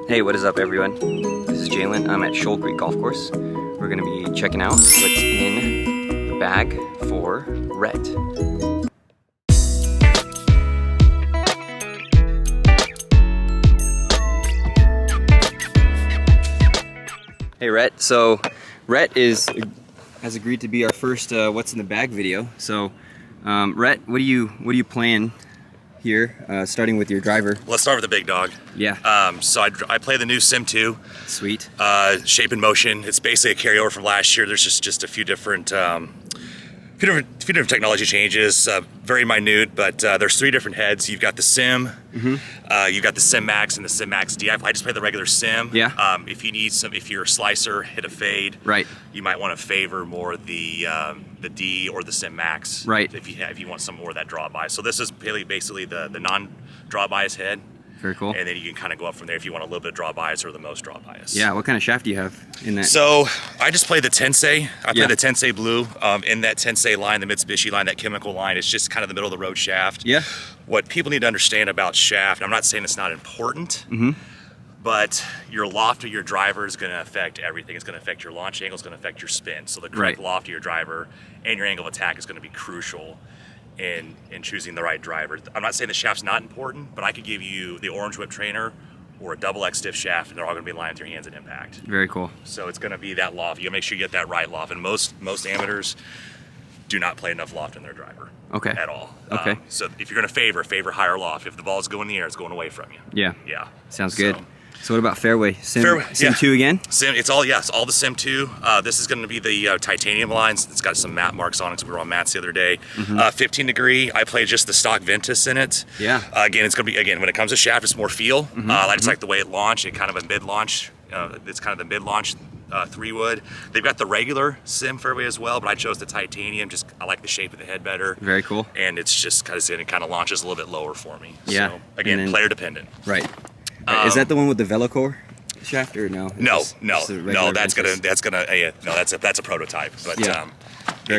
Hey, what is up everyone? This is Jalen. I'm at Shoal Creek Golf Course. We're gonna be checking out what's in the bag for Rhett. Hey Rhett, so Rhett has agreed to be our first what's in the bag video. So Rhett, what do you plan here, starting with your driver? Let's start with the big dog. Yeah. So I play the new Sim 2. Sweet. Shape and motion. It's basically a carryover from last year. There's just a few different technology changes. Very minute, but there's 3 different heads. You've got the Sim, you've got the Sim Max and the Sim Max D. I just play the regular Sim. Yeah. If you're a slicer, hit a fade. Right. You might want to favor more the D or the Sim Max. Right. If you want some more of that draw bias. So this is basically the non-draw bias head. Very cool. And then you can kind of go up from there if you want a little bit of draw bias or the most draw bias. Yeah, what kind of shaft do you have in that? So I just play the Tensei. I play the Tensei Blue. In that Tensei line, the Mitsubishi line, that chemical line, it's just kind of the middle of the road shaft. Yeah. What people need to understand about shaft, I'm not saying it's not important, but your loft of your driver is going to affect everything. It's going to affect your launch angle, it's going to affect your spin. So the correct loft of your driver and your angle of attack is going to be crucial in choosing the right driver. I'm not saying the shaft's not important, but I could give you the Orange Whip trainer or a double X stiff shaft, and they're all going to be in line with your hands at impact. Very cool. So it's going to be that loft. You got to make sure you get that right loft, and most amateurs do not play enough loft in their driver. Okay. At all. Okay. So if you're going to favor higher loft. If the ball's going in the air, it's going away from you. Yeah. Yeah. Sounds good. So what about Fairway? Sim 2 again? It's all the Sim 2. This is going to be the titanium lines. It's got some matte marks on it because we were on mats the other day. 15 degree. I play just the stock Ventus in it. Yeah. Again, it's going to be, when it comes to shaft, it's more feel. I just like the way it launched. It's kind of a mid-launch. It's kind of the mid-launch 3-wood. They've got the regular Sim Fairway as well, but I chose the titanium. I like the shape of the head better. Very cool. And it's just it kind of launches a little bit lower for me. Yeah. So, again, player dependent. Right. Is that the one with the Velocore shaft or no? No, that's a prototype. But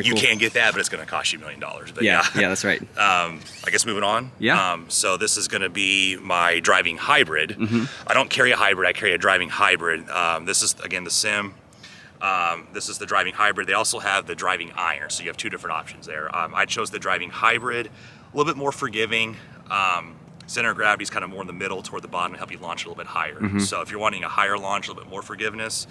you can get that, but it's going to cost you $1 million. But yeah, that's right. I guess moving on. Yeah. So this is going to be my driving hybrid. I don't carry a hybrid. I carry a driving hybrid. This is again the Sim. This is the driving hybrid. They also have the driving iron, so you have 2 different options there. I chose the driving hybrid, a little bit more forgiving. Center of gravity is kind of more in the middle toward the bottom to help you launch a little bit higher. So if you're wanting a higher launch, a little bit more forgiveness,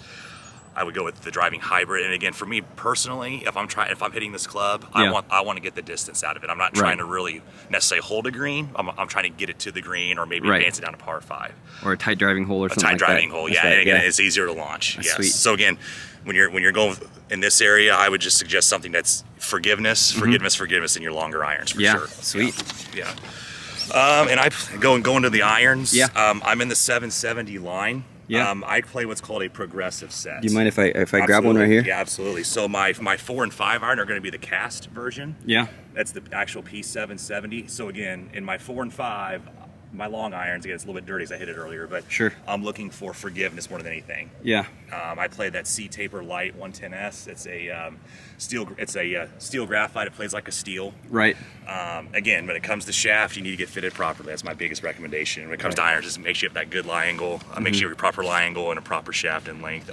I would go with the driving hybrid. And again, for me personally, if I'm hitting this club, I want to get the distance out of it. I'm not trying to really necessarily hold a green. I'm trying to get it to the green or maybe advance it down to par 5. Or a tight driving hole or something like that. A tight driving hole, and again, it's easier to launch. Yes. Sweet. So again, when you're going in this area, I would just suggest something that's forgiveness in your longer irons for sure. Sweet. Yeah. And I going to the irons. Yeah. I'm in the 770 line. Yeah. I play what's called a progressive set. Do you mind if I grab one right here? Yeah, absolutely. So my 4 and 5 iron are going to be the cast version. Yeah. That's the actual P-770. So again, in my 4 and 5, my long irons, again, it's a little bit dirty as I hit it earlier, but I'm looking for forgiveness more than anything. Yeah. I play that C-Taper Lite 110S. It's a steel graphite. It plays like a steel. Right. Again, when it comes to shaft, you need to get fitted properly. That's my biggest recommendation. When it comes to irons, just make sure you have that good lie angle. Make sure you have a proper lie angle and a proper shaft and length.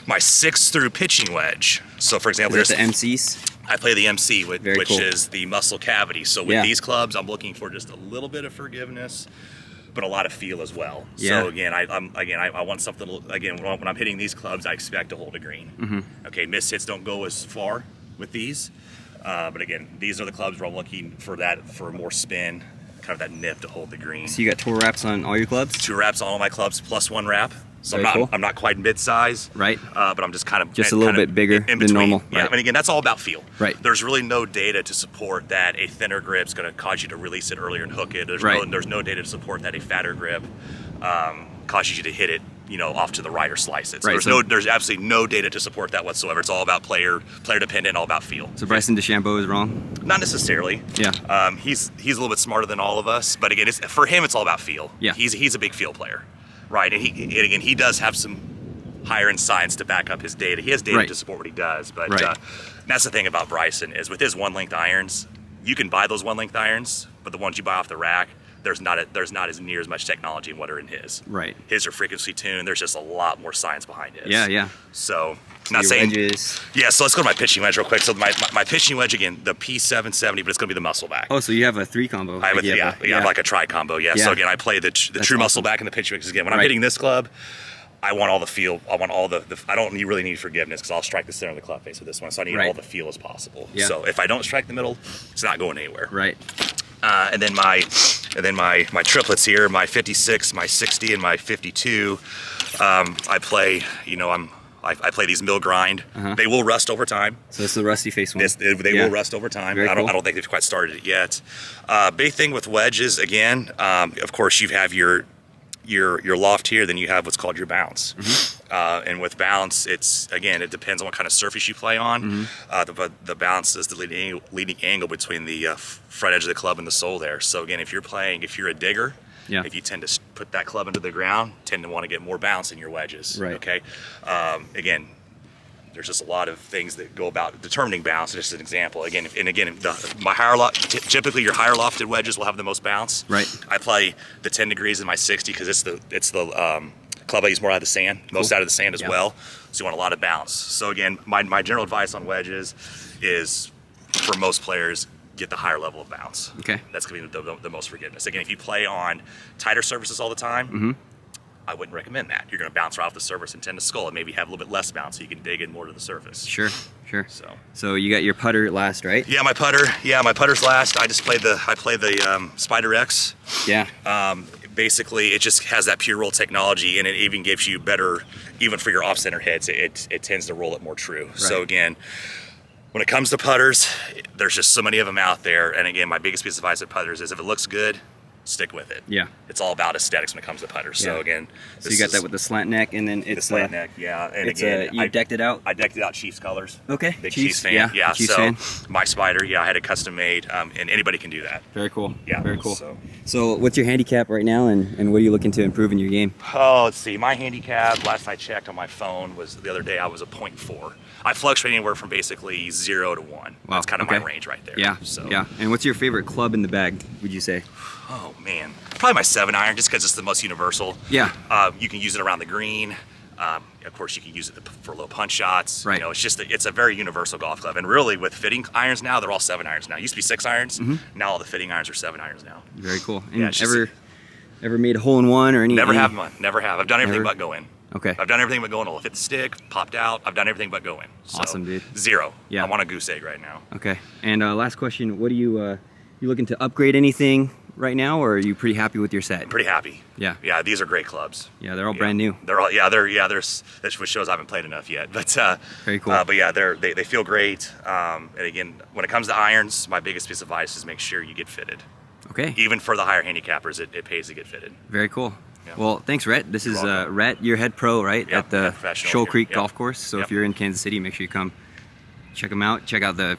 My 6 through pitching wedge. So for example, there's the MCs. I play the MC, which is the muscle cavity. So with these clubs, I'm looking for just a little bit of forgiveness, but a lot of feel as well. Yeah. So again, I want something. Again, when I'm hitting these clubs, I expect to hold a green. Okay, miss hits don't go as far with these, but again, these are the clubs where I'm looking for more spin, kind of that nip to hold the green. So you got 2 wraps on all your clubs? 2 wraps on all my clubs plus 1 wrap. So I'm not quite mid-size, right? But I'm just kind of a little bit bigger than normal. Yeah, right. I mean, again, that's all about feel. Right. There's really no data to support that a thinner grip is going to cause you to release it earlier and hook it. There's no data to support that a fatter grip causes you to hit it, off to the right or slice it. So there's absolutely no data to support that whatsoever. It's all about player dependent, all about feel. So Bryson DeChambeau is wrong? Not necessarily. Yeah. He's a little bit smarter than all of us, but again, for him, it's all about feel. Yeah. He's a big feel player. Right, and he does have some higher end science to back up his data. He has data to support what he does, but that's the thing about Bryson is with his 1-length irons, you can buy those 1-length irons, but the ones you buy off the rack, there's not as near as much technology in what are in his. Right. His are frequency tuned. There's just a lot more science behind it. Yeah, yeah. So not saying. Wedges. Yeah, so let's go to my pitching wedge real quick. So my pitching wedge again, the P-7MB, but it's going to be the muscle back. Oh, so you have a 3 combo. I have like a tri combo. Yeah. So again, I play the true muscle back in the pitching wedge. Because again, when I'm hitting this club, I want all the feel. I want all the I don't really need forgiveness because I'll strike the center of the club face with this one. So I need all the feel as possible. Yeah. So if I don't strike the middle, it's not going anywhere. Right. And then my triplets here, my 56, my 60, and my 52. I play. I play these mill grind. They will rust over time. So this is the rusty face one. They will rust over time. Very cool. I don't think they've quite started it yet. Big thing with wedges again. Of course, you have your loft here, then you have what's called your bounce. And with bounce, it depends on what kind of surface you play on. The bounce is the leading angle between the front edge of the club and the sole there. So again, if you're a digger, if you tend to put that club into the ground, tend to want to get more bounce in your wedges. Right. Okay. Again, there's just a lot of things that go about determining bounce. Just an example. Typically your higher lofted wedges will have the most bounce. Right. I play the 10 degrees in my 60 because it's the club I use more out of the sand, most out of the sand as well. So you want a lot of bounce. So again, my general advice on wedges is for most players, get the higher level of bounce. Okay. That's gonna be the most forgiveness. Again, if you play on tighter surfaces all the time, I wouldn't recommend that. You're going to bounce right off the surface and tend to skull it. Maybe have a little bit less bounce so you can dig in more to the surface. Sure. So you got your putter last, right? Yeah, my putter's last. I play the Spider X. Yeah. Basically, it just has that pure roll technology, and it even gives you better, even for your off-center hits, it tends to roll it more true. Right. So again, when it comes to putters, there's just so many of them out there. And again, my biggest piece of advice at putters is if it looks good, stick with it. Yeah. It's all about aesthetics when it comes to putters. So again, so you got that with the slant neck, and then it's the slant neck. Yeah. And it's again, you decked it out. I decked it out Chiefs colors. Okay. Big Chiefs fan. Yeah. Chiefs so fan. My Spider, I had it custom made, and anybody can do that. Very cool. Yeah. Very cool. So what's your handicap right now, and what are you looking to improve in your game? Oh, let's see. My handicap last I checked on my phone was the other day. I was a 0.4. I fluctuate anywhere from basically 0 to 1. Wow. That's kind of my range right there. Yeah. So. Yeah. And what's your favorite club in the bag, would you say? Oh man, probably my 7-iron, just because it's the most universal. Yeah. You can use it around the green. Of course, you can use it for low punch shots. Right. It's a very universal golf club. And really, with fitting irons now, they're all 7-irons now. It used to be 6-irons. Now all the fitting irons are 7-irons now. Very cool. And ever made a hole in one or anything? Never have one. Never have. I've done everything but go in. Okay. Have done everything but go in. I'll hit the stick, popped out. I've done everything but go in. So, awesome, dude. 0. Yeah. I'm on a goose egg right now. Okay. And last question: what do you looking to upgrade anything right now, or are you pretty happy with your set? Pretty happy. Yeah. Yeah, these are great clubs. Yeah, they're all brand new. They're all which shows I haven't played enough yet. But very cool. But yeah, they feel great. And again, when it comes to irons, my biggest piece of advice is make sure you get fitted. Okay. Even for the higher handicappers, it pays to get fitted. Very cool. Yeah. Well, thanks, Rhett. This is Rhett, your head pro, right? Yeah, at the Shoal Creek Golf Course. So if you're in Kansas City, make sure you come check them out. Check out the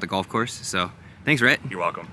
golf course. So thanks, Rhett. You're welcome.